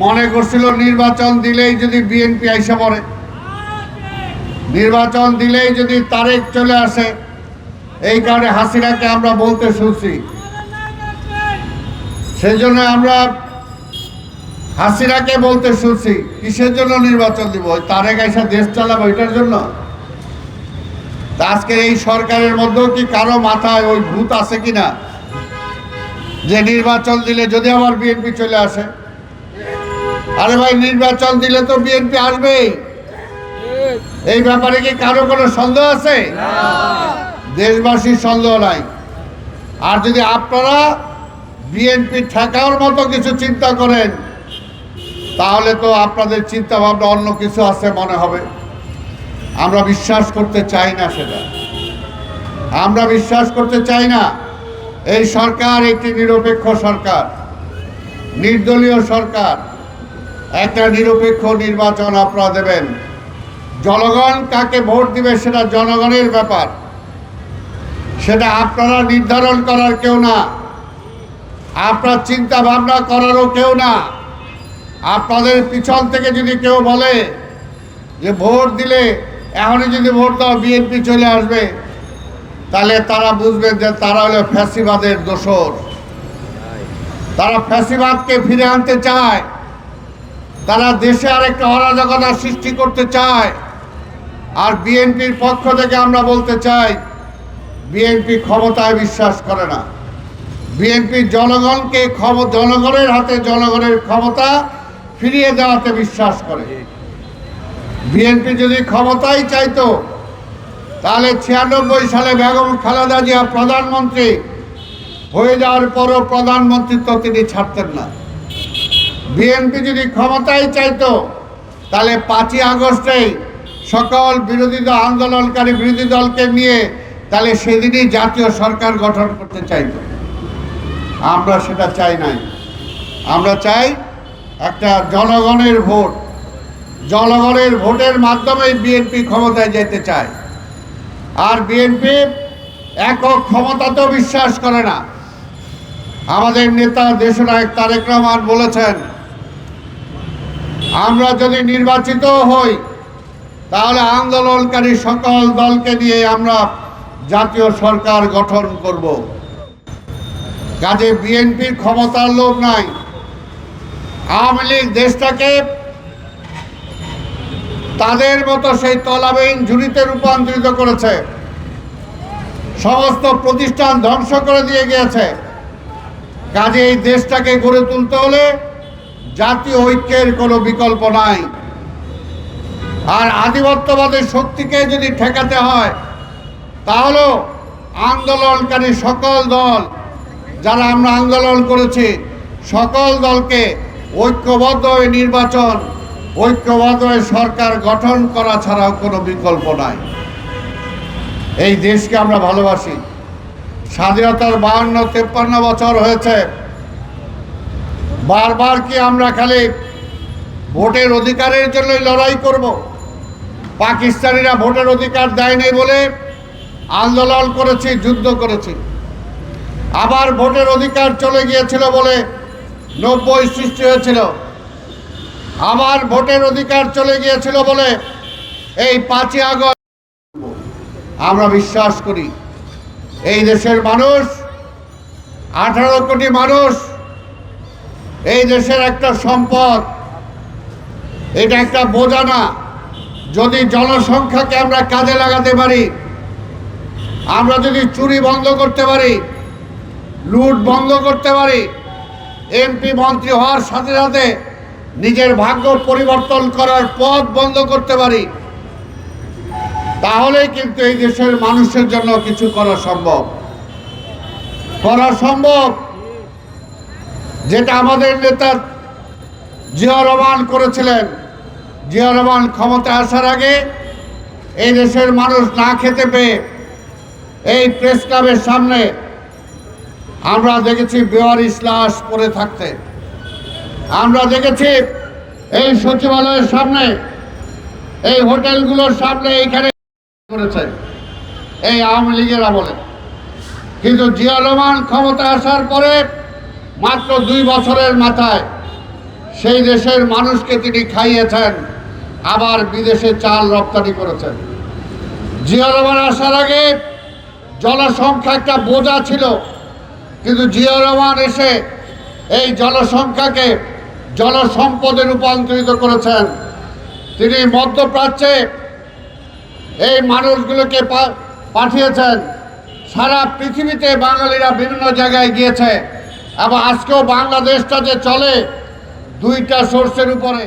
মনে করছিল নির্বাচন দিলেই যদি বিএনপি আইসা পড়ে, নির্বাচন দিলেই যদি তারেক চলে আসে, এই কারণে হাসিনাকে আমরা বলতে শুনছি। সেই জন্য আমরা হাসিনাকে বলতে শুনছি কিসের জন্য নির্বাচন দিব, ওই তারেক আইসা দেশ চালাবো এটার জন্য। আজকের এই সরকারের মধ্যেও কি কারো মাথায় ওই ভূত আছে কিনা যে নির্বাচন দিলে যদি আবার বিএনপি চলে আসে? আরে ভাই, নির্বাচন দিলে তো বিএনপি আসবেই, এই ব্যাপারে কি কারো কোনো সন্দেহ আছে? দেশবাসীর সন্দেহ নাই। আর যদি আপনারা বিএনপি ঠেকানোর মতো কিছু চিন্তা করেন, তাহলে তো আপনাদের চিন্তা ভাবনা অন্য কিছু আছে মনে হবে। আমরা বিশ্বাস করতে চাই না সেটা, আমরা বিশ্বাস করতে চাই না। এই সরকার একটি নিরপেক্ষ সরকার, নির্দলীয় সরকার। একটা নিরপেক্ষ নির্বাচন আপনারা দেবেন। জনগণ কাকে ভোট দিবে সেটা জনগণের ব্যাপার, সেটা আপনারা নির্ধারণ করার কেউ না, আপনার চিন্তা ভাবনা করারও কেউ না। আপনাদের পিছন থেকে যদি কেউ বলে যে ভোট দিলে এখনই যদি ভোট দাও বিএনপি চলে আসবে, তাহলে তারা বুঝবেন যে তারা হলো ফ্যাসিবাদের দোসর। তারা ফ্যাসিবাদকে ফিরে আনতে চায়, তারা দেশে আরেকটা অরাজকতা সৃষ্টি করতে চায়। আর বিএনপির পক্ষ থেকে আমরা বলতে চাই, বিএনপি ক্ষমতায় বিশ্বাস করে না। বিএনপি জনগণকে জনগণের হাতে জনগণের ক্ষমতা ফিরিয়ে দেওয়াতে বিশ্বাস করে। বিএনপি যদি ক্ষমতাই চাইতো, তাহলে 96 সালে বেগম খালেদা জিয়া প্রধানমন্ত্রী হয়ে যাওয়ার পরও প্রধানমন্ত্রিত্ব তিনি ছাড়তেন না। বিএনপি যদি ক্ষমতাই চাইতো, তাহলে 5ই আগস্টেই সকল বিরোধী দল আন্দোলনকারী বিরোধী দলকে নিয়ে তাহলে সেদিনই জাতীয় সরকার গঠন করতে চাইতো। আমরা সেটা চাই নাই। আমরা চাই একটা জনগণের ভোট, জনগণের ভোটের মাধ্যমে বিএনপি ক্ষমতায় যেতে চায়। আর বিএনপি একক ক্ষমতাতেও বিশ্বাস করে না। আমাদের নেতা দেশনায়ক তারেক রহমান বলেছেন, আমরা যদি নির্বাচিত হই তাহলে আন্দোলনকারী সকল দলকে নিয়ে আমরা জাতীয় সরকার গঠন করব। কাজে বিএনপির ক্ষমতার লোভ নাই। আওয়ামী লীগ দেশটাকে তাদের মতো সেই তলাবিহীন ঝুড়িতে রূপান্তরিত করেছে, সমস্ত প্রতিষ্ঠান ধ্বংস করে দিয়ে গিয়েছে। কাজে এই দেশটাকে গড়ে তুলতে হলে জাতীয় ঐক্যের কোনো বিকল্প নাই। আর আধিপত্যবাদের শক্তিকে যদি ঠেকাতে হয়, তাহলে আন্দোলনকারী সকল দল, যারা আমরা আন্দোলন করেছি, সকল দলকে ঐক্যবদ্ধ হয়ে নির্বাচন, ঐক্যবদ্ধ হয়ে সরকার গঠন করা ছাড়াও কোনো বিকল্প নাই। এই দেশকে আমরা ভালোবাসি। স্বাধীনতার 52-53 বছর হয়েছে। বারবার কি আমরা খালি ভোটের অধিকারের জন্যই লড়াই করব? পাকিস্তানিরা ভোটের অধিকার দেয় নাই বলে আন্দোলন করেছি, যুদ্ধ করেছি। আবার ভোটের অধিকার চলে গিয়েছিল বলে 90 সৃষ্টি হয়েছিল। আবার ভোটের অধিকার চলে গিয়েছিল বলে এই 5ই আগস্ট। আমরা বিশ্বাস করি এই দেশের মানুষ, 18 কোটি মানুষ, এই দেশের একটা সম্পদ, এটা একটা বোঝা না। যদি জনসংখ্যাকে আমরা কাজে লাগাতে পারি, আমরা যদি চুরি বন্ধ করতে পারি, লুট বন্ধ করতে পারি, এমপি মন্ত্রী হওয়ার সাথে সাথে নিজের ভাগ্য পরিবর্তন করার পথ বন্ধ করতে পারি, তাহলেই কিন্তু এই দেশের মানুষের জন্য কিছু করা সম্ভব। যেটা আমাদের নেতা জিয়া রহমান করেছিলেন। জিয়া রহমান ক্ষমতায় আসার আগে এই দেশের মানুষ না খেতে পেয়ে এই প্রেস ক্লাবের সামনে আমরা দেখেছি বেওয়ারিশ লাশ পড়ে থাকতে। আমরা দেখেছি এই সচিবালয়ের সামনে, এই হোটেলগুলোর সামনে এইখানে করেছে এই আওয়ামী লীগের আমলে। কিন্তু জিয়া রহমান ক্ষমতা আসার পরে মাত্র 2 বছরের মাথায় সেই দেশের মানুষকে তিনি খাইয়েছেন, আবার বিদেশে চাল রপ্তানি করেছেন। জিয়া রহমান আসার আগে জনসংখ্যা একটা বোঝা ছিল, কিন্তু জিয়া রহমান এসে এই জনসংখ্যাকে জনসম্পদে রূপান্তরিত করেছেন। তিনি মধ্যপ্রাচ্যে এই মানুষগুলোকে পাঠিয়েছেন। সারা পৃথিবীতে বাঙালিরা বিভিন্ন জায়গায় গিয়েছে এবং আজকেও বাংলাদেশটা যে চলে দুইটা সোর্সের উপরে।